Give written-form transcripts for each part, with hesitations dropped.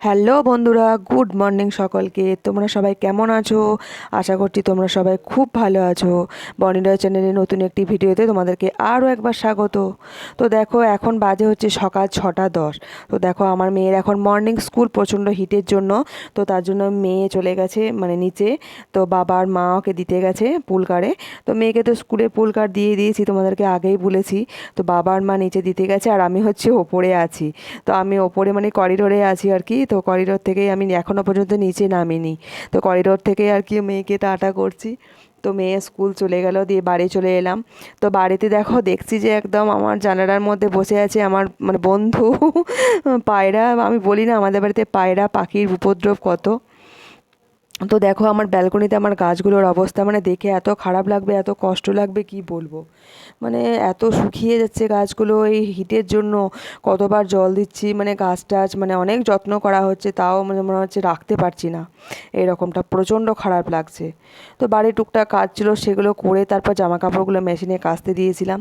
Hello বন্ধুরা, good morning সকলকে। তোমরা সবাই কেমন আছো? আশা করছি তোমরা সবাই খুব ভালো আছো। বনিডা চ্যানেলে নতুন একটি ভিডিওতে তোমাদেরকে আরও একবার স্বাগত। তো দেখো, এখন বাজে হচ্ছে সকাল 6:10। তো দেখো, আমার মেয়ের এখন মর্নিং স্কুল, প্রচণ্ড হিটের জন্য। তো তার জন্য মেয়ে চলে গেছে মানে নিচে। তো বাবা আর মা ওকে দিতে গেছে পুলকারে। তো মেয়েকে তো স্কুলে পুলকার দিয়ে দিয়েছি, তোমাদেরকে আগেই বলেছি। তো বাবা আর মা নিচে দিতে গেছে, আর আমি হচ্ছে ওপরে আছি। তো আমি ওপরে মানে করিডোরে আছি আর কি। তো করিডোর থেকেই আমি এখনও পর্যন্ত নিচে নামিনি। তো করিডোর থেকেই আর কি মেয়েকে টাটা করছি। তো মেয়ে স্কুল চলে গেল, দিয়ে বাড়ি চলে এলাম। তো বাড়িতে দেখো, দেখছি যে একদম আমার জানালার মধ্যে বসে আছে আমার মানে বন্ধু পায়রা। আমি বলি না, আমাদের বাড়িতে পায়রা পাখির উপদ্রব কত। তো দেখো, আমার ব্যালকনিতে আমার গাছগুলোর অবস্থা মানে দেখে এত খারাপ লাগবে, এত কষ্ট লাগবে, কি বলবো। মানে এত শুকিয়ে যাচ্ছে গাছগুলো এই হিটের জন্য। কতবার জল দিচ্ছি, মানে গাছ টাছ মানে অনেক যত্ন করা হচ্ছে, তাও মানে মনে হচ্ছে রাখতে পারছি না। এরকমটা প্রচণ্ড খারাপ লাগছে। তো বাড়ির টুকটাক কাজ ছিল, সেগুলো করে তারপর জামা কাপড়গুলো মেশিনে কাচতে দিয়েছিলাম।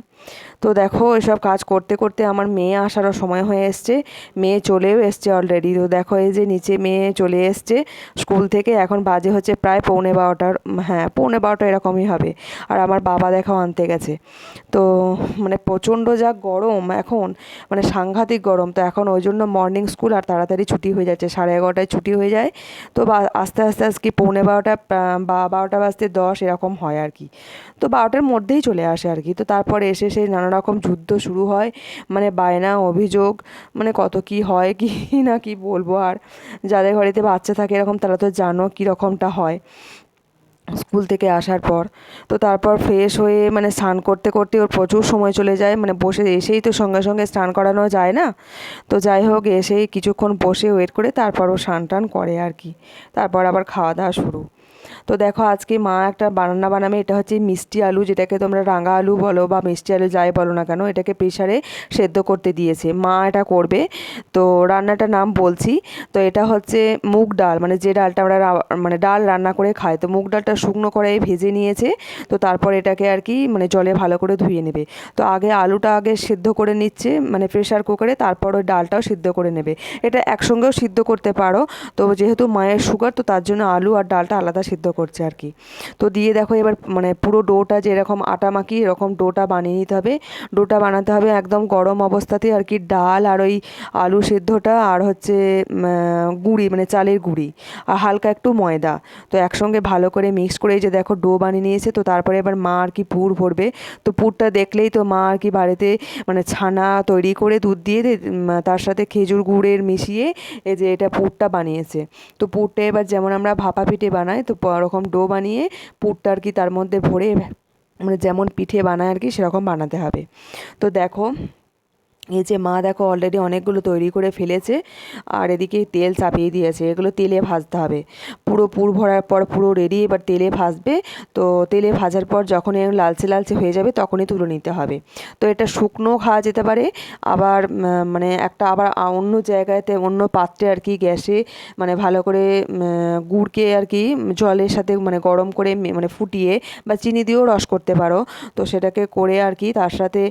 তো দেখো, এসব কাজ করতে করতে আমার মেয়ে আসারও সময় হয়ে এসছে। মেয়ে চলেও এসছে অলরেডি। তো দেখো, এই যে নিচে মেয়ে চলে এসছে স্কুল থেকে। এখন বাজে হচ্ছে প্রায় 11:15, হ্যাঁ 11:15 এরকমই হবে। আর আমার বাবা দেখো আনতে গেছে। তো মানে প্রচণ্ড যা গরম এখন, মানে সাংঘাতিক গরম। তো এখন ওই জন্য মর্নিং স্কুল আর তাড়াতাড়ি ছুটি হয়ে যাচ্ছে, 11:30টায় ছুটি হয়ে যায়। তো আস্তে আস্তে আজকে 11:15 বা 12:10 এরকম হয় আর কি। তো 12টার মধ্যেই চলে আসে আর কি। তো তারপরে এসে সেই নানা রকম যুদ্ধ শুরু হয়, মানে বায়না অভিযোগ, মানে কত কি হয় কি না কি বলবো আর। যাদের বাড়িতে বাচ্চা থাকে এরকম, তারা তো জানো কীরকমটা হয় স্কুল থেকে আসার পর। তো তারপর ফ্রেশ হয়ে মানে স্নান করতে করতে ওর প্রচুর সময় চলে যায়, মানে বসে এসেই তো সঙ্গে সঙ্গে স্নান করানো যায় না। তো যাই হোক, এসেই কিছুক্ষণ বসে ওয়েট করে তারপর ও স্নান টান করে আর কি। তারপর আবার খাওয়া দাওয়া শুরু। তো দেখো, আজকে মা একটা বানানা বানাবে। এটা হচ্ছে মিষ্টি আলু, যেটাকে তোমরা রাঙা আলু বলো বা মিষ্টি আলু যাই বলো না কেন, এটাকে প্রেশারে সেদ্ধ করতে দিয়েছে মা, এটা করবে। তো রান্নাটার নাম বলছি। তো এটা হচ্ছে মুগ ডাল, মানে যে ডালটা আমরা মানে ডাল রান্না করে খাই। তো মুগ ডালটা শুকনো কড়াইয়ে ভেজে নিয়েছে। তো তারপর এটাকে আর কি মানে জলে ভালো করে ধুয়ে নেবে। তো আগে আলুটা আগে সিদ্ধ করে নিচ্ছে মানে প্রেশার কুকারে, তারপর ওই ডালটাও সিদ্ধ করে নেবে। এটা একসঙ্গেও সিদ্ধ করতে পারো। তো যেহেতু মায়ের সুগার, তো তার জন্য আলু আর ডালটা আলাদা সিদ্ধ করছে আর কি। তো দিয়ে দেখো, এবার মানে পুরো ডোটা যেরকম আটা মাখি এরকম ডোটা বানিয়ে নিতে হবে। ডোটা বানাতে হবে একদম গরম অবস্থাতেই আর কি। ডাল আর ওই আলু সিদ্ধটা আর হচ্ছে গুঁড়ি মানে চালের গুঁড়ি আর হালকা একটু ময়দা, তো একসঙ্গে ভালো করে মিক্স করে এই যে দেখো ডো বানিয়ে নিয়েছে। তো তারপরে এবার মা আর কি পুর ভরবে। তো পুরটা দেখলেই তো মা আর কি বাড়িতে মানে ছানা তৈরি করে দুধ দিয়ে তার সাথে খেজুর গুড়ের মিশিয়ে এই যে এটা পুরটা বানিয়েছে। তো পুরটা এবার যেমন আমরা ভাপা পিঠে বানাই, তো ওরকম ডো বানিয়ে পুরটা আর কি তার মধ্যে ভরে মানে যেমন পিঠে বানায় আর কি সেরকম বানাতে হবে। তো দেখো, এই যে মা দেখো অলরেডি অনেকগুলো তৈরি করে ফেলেছে, আর এদিকে তেল চাপিয়ে দিয়েছে, এগুলো তেলে ভাজতে হবে। পুরো পুর ভরার পর পুরো রেডি, এবার তেলে ভাজবে। তো তেলে ভাজার পর যখন এর লালচে লালচে হয়ে যাবে তখনই তুলে নিতে হবে। তো এটা শুকনো খাওয়া যেতে পারে, আবার মানে একটা আবার অন্য জায়গাতে অন্য পাত্রে আর কি গ্যাসে মানে ভালো করে গুড়কে আর কি জলের সাথে মানে গরম করে মানে ফুটিয়ে বা চিনি দিয়েও রস করতে পারো। তো সেটাকে করে আর কি তার সাথে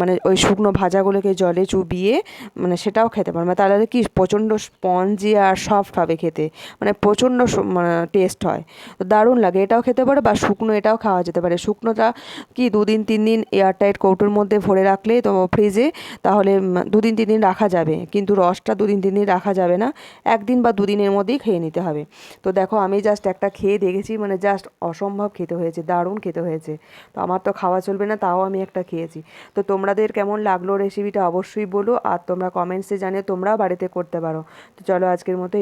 মানে ওই শুকনো ভাজাগুলোকে জলে চুবিয়ে মানে সেটাও খেতে পারো। মানে তাহলে কি প্রচণ্ড স্পঞ্জি আর সফট হবে খেতে, মানে প্রচণ্ড মানে টেস্ট হয়। তো দারুণ লাগে, এটাও খেতে পারো বা শুকনো এটাও খাওয়া যেতে পারে। শুকনোটা কি 2 দিন 3 দিন এয়ারটাইট কৌটোর মধ্যে ভরে রাখলে তো ফ্রিজে, তাহলে 2 দিন 3 দিন রাখা যাবে। কিন্তু রসটা 2 দিন 3 দিন রাখা যাবে না, 1 দিন বা 2 দিনের মধ্যেই খেয়ে নিতে হবে। তো দেখো, আমি জাস্ট একটা খেয়ে দেখেছি, মানে জাস্ট অসম্ভব খেতে হয়েছে, দারুণ খেতে হয়েছে। তো আমার তো খাওয়া চলবে না, তাও আমি একটা খেয়েছি। তো তোমাদের কেমন লাগলো রেসিপিটা অবশ্যই বলো, আর তোমরা কমেন্টসে জানিয়ে তোমরাও বাড়িতে করতে পারো। তো চলো, আজকের মতো